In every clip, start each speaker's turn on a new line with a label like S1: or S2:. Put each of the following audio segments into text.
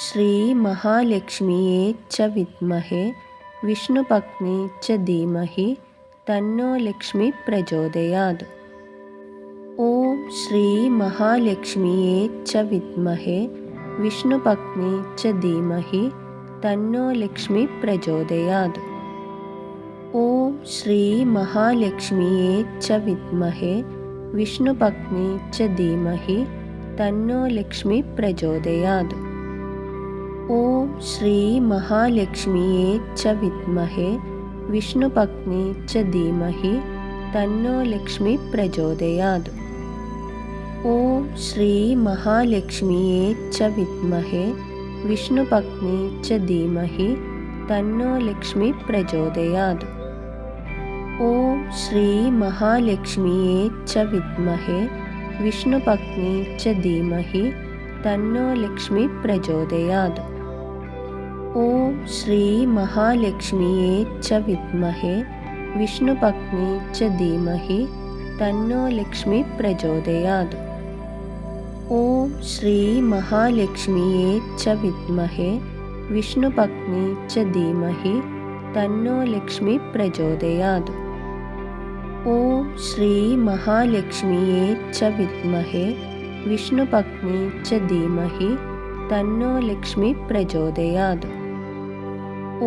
S1: ശ്രീ മഹാലക്ഷ്മിയേ ച വിദ്മഹേ വിഷ്ണുപത്നി ച ധീമഹി തന്നോ ലക്ഷ്മി പ്രചോദയാത്. ഓം ശ്രീ മഹാലക്ഷ്മിയേ ച വിദ്മഹേ വിഷ്ണുപത്നി ച ധീമഹി തന്നോ ലക്ഷ്മി പ്രചോദയാത്. ഓം ശ്രീ മഹാലക്ഷ്മിയേ ച വിദ്മഹേ വിഷ്ണുപത്നി ച ധീമഹി തന്നോ ലക്ഷ്മി പ്രചോദയാത്. ഓം ശ്രീ മഹാലക്ഷ്മിയേ ച വിദ്മഹേ വിഷ്ണുപത്നി ച ധീമഹി തന്നോ ലക്ഷ്മി പ്രചോദയാത്. ഓം ശ്രീ മഹാലക്ഷ്മിയേ ച വിദ്മഹേ വിഷ്ണുപത്നി ച ധീമഹി തന്നോ ലക്ഷ്മി പ്രചോദയാത്. ഓം ശ്രീ മഹാലക്ഷ്മിയേ ച വിദ്മഹേ വിഷ്ണുപത്നി ച ധീമഹി തന്നോ ലക്ഷ്മി പ്രചോദയാത്. ഓം ശ്രീ മഹാലക്ഷ്മിയേ ച വിദ്മഹേ വിഷ്ണുപത്നി ച ധീമഹി തന്നോ ലക്ഷ്മി പ്രചോദയാത്. ഓം ശ്രീ മഹാലക്ഷ്മിയേ ച വിദ്മഹേ വിഷ്ണുപത്നി ച ധീമഹി തന്നോ ലക്ഷ്മി പ്രചോദയാത്. ഓം ശ്രീ മഹാലക്ഷ്മിയേ ച വിദ്മഹേ വിഷ്ണുപത്നി ച ധീമഹി തന്നോ ലക്ഷ്മി പ്രചോദയാത്.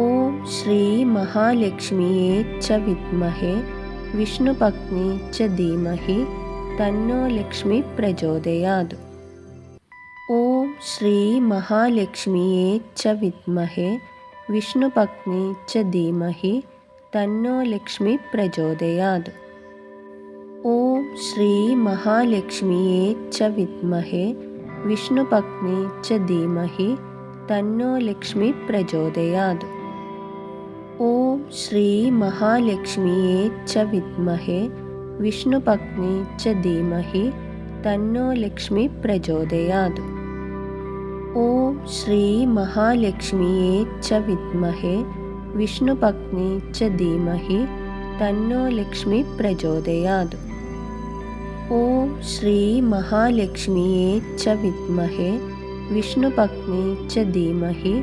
S1: ഓം ശ്രീ മഹാലക്ഷ്മിയേ ച വിദ്മഹേ വിഷ്ണുപത്നി ച ധീമഹി തന്നോ ലക്ഷ്മി പ്രചോദയാത്. ഓം ശ്രീ മഹാലക്ഷ്മിയേ ച വിദ്മഹേ വിഷ്ണുപത്നി ച ധീമഹി തന്നോ ലക്ഷ്മി പ്രചോദയാത്. ഓം ശ്രീ മഹാലക്ഷ്മിയേ ച വിദ്മഹേ വിഷ്ണുപത്നി ച ധീമഹി തന്നോ ലക്ഷ്മി പ്രചോദയാത്. ഓം ശ്രീ മഹാലക്ഷ്മിയേ ച വിദ്മഹേ വിഷ്ണുപത്നി ച ധീമഹി തന്നോ ലക്ഷ്മി പ്രചോദയാത്. ഓം ശ്രീ മഹാലക്ഷ്മിയേ ച വിദ്മഹേ വിഷ്ണുപത്നി ച ധീമഹി തന്നോ ലക്ഷ്മി പ്രചോദയാത്. ഓം ശ്രീ മഹാലക്ഷ്മിയേ ച വിദ്മഹേ വിഷ്ണുപത്നി ച ധീമഹി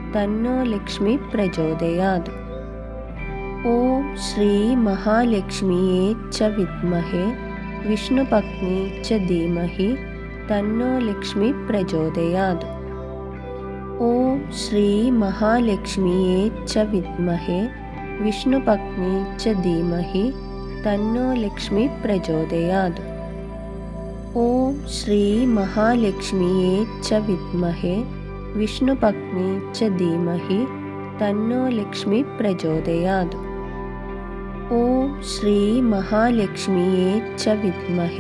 S1: തന്നോ ലക്ഷ്മി പ്രചോദയാത്. ഓം ശ്രീ മഹാലക്ഷ്മിയേ ച വിദ്മഹേ വിഷ്ണുപത്നി ച ധീമഹി തന്നോ ലക്ഷ്മി പ്രചോദയാത്. ഓം ശ്രീ മഹാലക്ഷ്മിയേ ച വിദ്മഹേ വിഷ്ണുപത്നി ച ധീമഹി തന്നോ ലക്ഷ്മി പ്രചോദയാത്. ഓം ശ്രീ മഹാലക്ഷ്മിയേ ച വിദ്മഹേ വിഷ്ണുപത്നി ച ധീമഹി തന്നോ ലക്ഷ്മി പ്രചോദയാത്. ഓം ശ്രീ മഹാലക്ഷ്മിയേ ച വിദ്മഹേ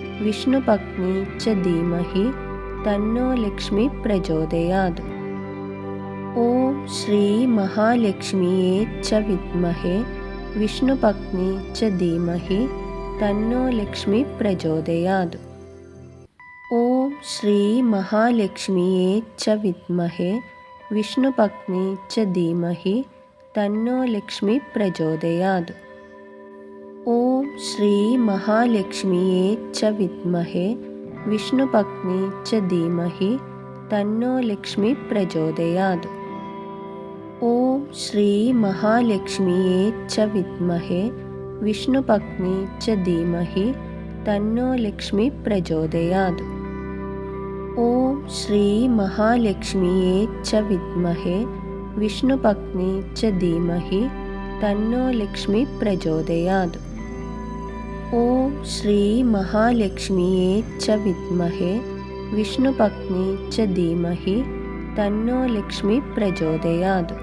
S1: വിഷ്ണുപത്നി ച ധീമഹി തന്നോ ലക്ഷ്മി പ്രചോദയാത്. ഓം ശ്രീ മഹാലക്ഷ്മിയേ ച വിദ്മഹേ വിഷ്ണുപത്നി ച ധീമഹി തന്നോ ലക്ഷ്മി പ്രചോദയാത്. ഓം ശ്രീ മഹാലക്ഷ്മിയേ ച വിദ്മഹേ വിഷ്ണുപത്നി ച ധീമഹി തന്നോ ലക്ഷ്മി പ്രചോദയാത്. ഓം ശ്രീ മഹാലക്ഷ്മിയേ ച വിദ്മഹേ വിഷ്ണുപത്നി ച ധീമഹി തന്നോ ലക്ഷ്മി പ്രചോദയാത്. ഓം ശ്രീ മഹാലക്ഷ്മിയേ ച വിദ്മഹേ വിഷ്ണുപത്നി ച ധീമഹി തന്നോ ലക്ഷ്മി പ്രചോദയാത്. ഓം ശ്രീ മഹാലക്ഷ്മിയേ ച വിദ്മഹേ വിഷ്ണുപത്നി ച ധീമഹി തന്നോ ലക്ഷ്മി പ്രചോദയാത്. ഓം ശ്രീ മഹാലക്ഷ്മിയേ ച വിദ്മഹേ വിഷ്ണുപത്നി ച ധീമഹി തന്നോ ലക്ഷ്മി പ്രചോദയാത്.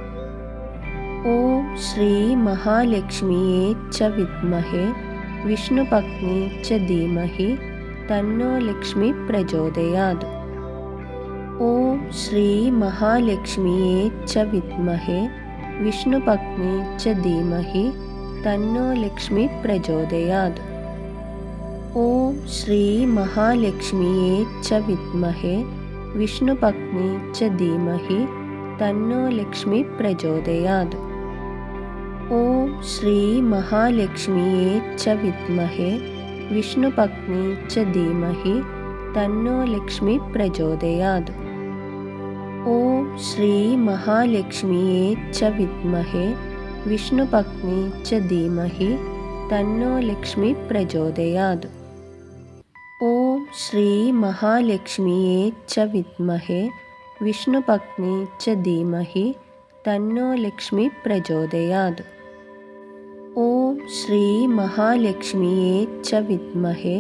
S1: ഓം ശ്രീ മഹാലക്ഷ്മിയേ ച വിദ്മഹേ വിഷ്ണുപത്നി ച ധീമഹി തന്നോ ലക്ഷ്മി പ്രചോദയാത്. ഓം ശ്രീ മഹാലക്ഷ്മിയേ ച വിദ്മഹേ വിഷ്ണുപത്നി ച ധീമഹി തന്നോ ലക്ഷ്മി പ്രചോദയാത്. ഓം ശ്രീ മഹാലക്ഷ്മിയേ ച വിദ്മഹേ വിഷ്ണുപത്നി ച ധീമഹി തന്നോ ലക്ഷ്മി പ്രചോദയാത്. ഓം ശ്രീ മഹാലക്ഷ്മിയേ ച വിദ്മഹേ വിഷ്ണുപത്നി ച ധീമഹി തന്നോ ലക്ഷ്മി പ്രചോദയാത്. ॐ श्रीमहालक्ष्म्यै च विद्महे विष्णुपत्नी च धीमहि तन्नो लक्ष्मी प्रचोदयात्। ॐ श्रीमहालक्ष्म्यै च विद्महे विष्णुपत्नी च धीमहि तन्नो लक्ष्मी प्रचोदयात्। ॐ श्रीमहालक्ष्म्यै च विद्महे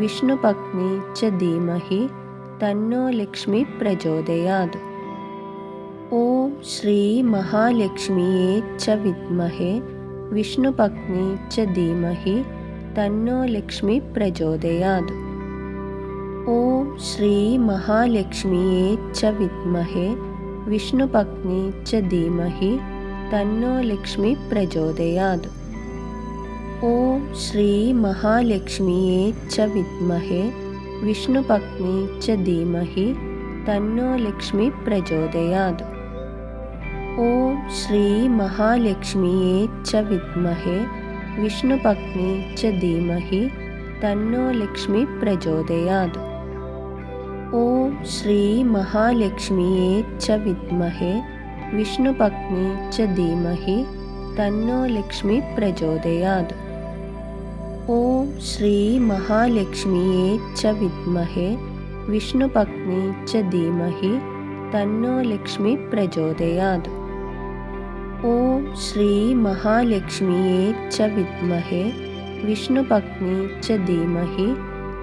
S1: विष्णुपत्नी च धीमहि तन्नो लक्ष्मी प्रचोदयात्। ॐ श्रीमहालक्ष्म्यै च विद्महे विष्णुपत्नी च धीमहि तन्नो लक्ष्मी प्रचोदयात्। ॐ श्रीमहालक्ष्म्यै च विद्महे विष्णुपत्नी च धीमहि तन्नो लक्ष्मी प्रचोदयात्। ॐ श्रीमहालक्ष्म्यै च विद्महे विष्णुपत्नी च धीमहि तन्नो लक्ष्मी प्रचोदयात्। ॐ श्रीमहालक्ष्म्यै च विद्महे विष्णुपत्नी च धीमहि तन्नो लक्ष्मी प्रचोदयात्। ॐ श्रीमहालक्ष्म्यै च विद्महे विष्णुपत्नी च धीमहि तन्नो लक्ष्मी प्रचोदयात्। ॐ श्रीमहालक्ष्म्यै च विद्महे विष्णुपत्नी च धीमहि तन्नो लक्ष्मी प्रचोदयात्। ॐ श्रीमहालक्ष्म्यै च विद्महे विष्णुपत्नी च धीमहि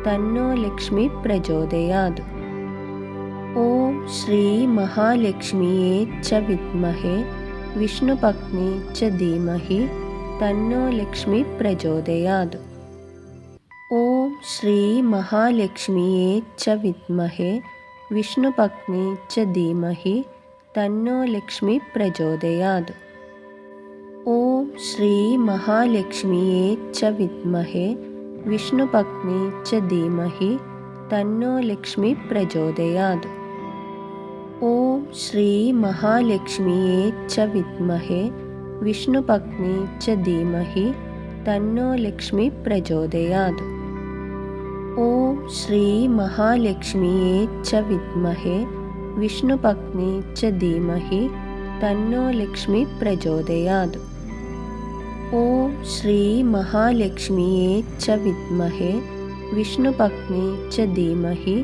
S1: तन्नो लक्ष्मी प्रचोदयात्। ॐ श्रीमहालक्ष्म्यै च विद्महे विष्णुपत्नी च धीमहि तन्नो लक्ष्मी प्रचोदयात्। ॐ श्रीमहालक्ष्म्यै च विद्महे विष्णुपत्नी च धीमहि तन्नो लक्ष्मी प्रचोदयात्। ॐ श्रीमहालक्ष्म्यै च विद्महे विष्णुपत्नी च धीमहि तन्नो लक्ष्मी प्रचोदयात्। ॐ श्रीमहालक्ष्म्यै च विद्महे विष्णुपत्नी च धीमहि तन्नो लक्ष्मी प्रचोदयात्। ॐ श्रीमहालक्ष्म्यै च विद्महे विष्णुपत्नी च धीमहि तन्नो लक्ष्मी प्रचोदयात्। ॐ श्रीमहालक्ष्म्यै च विद्महे विष्णुपत्नी च धीमहि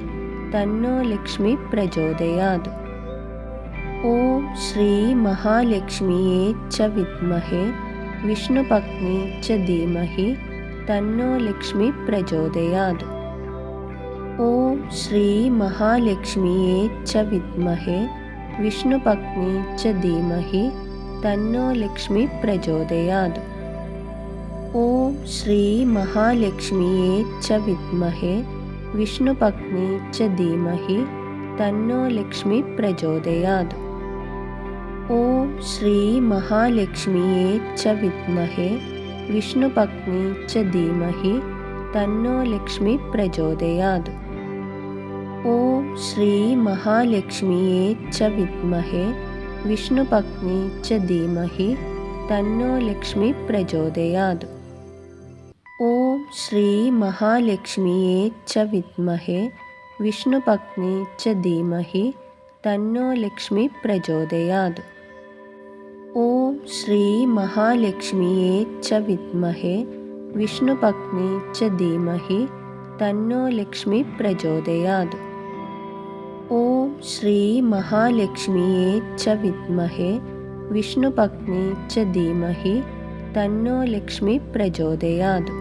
S1: तन्नो लक्ष्मी प्रचोदयात्। ॐ श्रीमहालक्ष्म्यै च विद्महे विष्णुपत्नी च धीमहि तन्नो लक्ष्मी प्रचोदयात्। ॐ श्रीमहालक्ष्म्यै च विद्महे विष्णुपत्नी च धीमहि तन्नो लक्ष्मी प्रचोदयात्। ॐ श्रीमहालक्ष्म्यै च विद्महे विष्णुपत्नी च धीमहि तन्नो लक्ष्मी प्रचोदयात्। ॐ श्रीमहालक्ष्म्यै च विद्महे विष्णुपत्नी च धीमहि तन्नो लक्ष्मी प्रचोदयात्। ॐ श्रीमहालक्ष्म्यै च विद्महे विष्णुपत्नी च धीमहि तन्नो लक्ष्मी प्रचोदयात्। ॐ श्रीमहालक्ष्म्यै च विद्महे विष्णुपत्नी च धीमहि तन्नो लक्ष्मी प्रचोदयात्। ॐ श्रीमहालक्ष्म्यै च विद्महे विष्णुपत्नी च धीमहि तन्नो लक्ष्मी प्रचोदयात्। ॐ श्रीमहालक्ष्म्यै च विद्महे विष्णुपत्नी च धीमहि तन्नो लक्ष्मी प्रचोदयात्।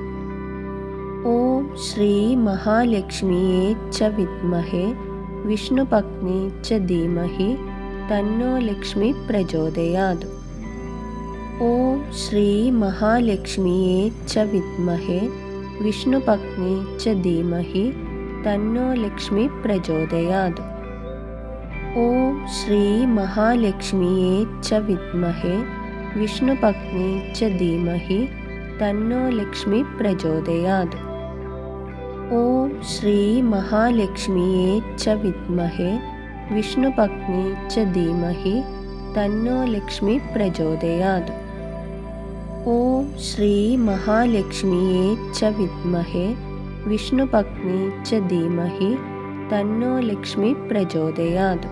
S1: ॐ श्रीमहालक्ष्म्यै च विद्महे विष्णुपत्नी च धीमहि तन्नो लक्ष्मी प्रचोदयात्। ॐ श्रीमहालक्ष्म्यै च विद्महे विष्णुपत्नी च धीमहि तन्नो लक्ष्मी प्रचोदयात्। ॐ श्रीमहालक्ष्म्यै च विद्महे विष्णुपत्नी च धीमहि तन्नो लक्ष्मी प्रचोदयात्। ॐ श्रीमहालक्ष्म्यै च विद्महे विष्णुपत्नी च धीमहि तन्नो लक्ष्मी प्रचोदयात्। ॐ श्रीमहालक्ष्म्यै च विद्महे विष्णुपत्नी च धीमहि तन्नो लक्ष्मी प्रचोदयात्।